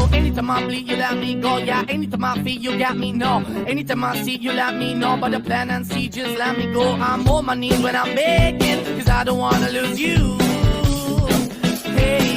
So anytime I bleed, you let me go. Yeah, anytime I feel, you got me. No, anytime I see, you let me know. But the plan and see, just let me go. I'm on my knees when I'm begging, cause I don't wanna lose you. Hey.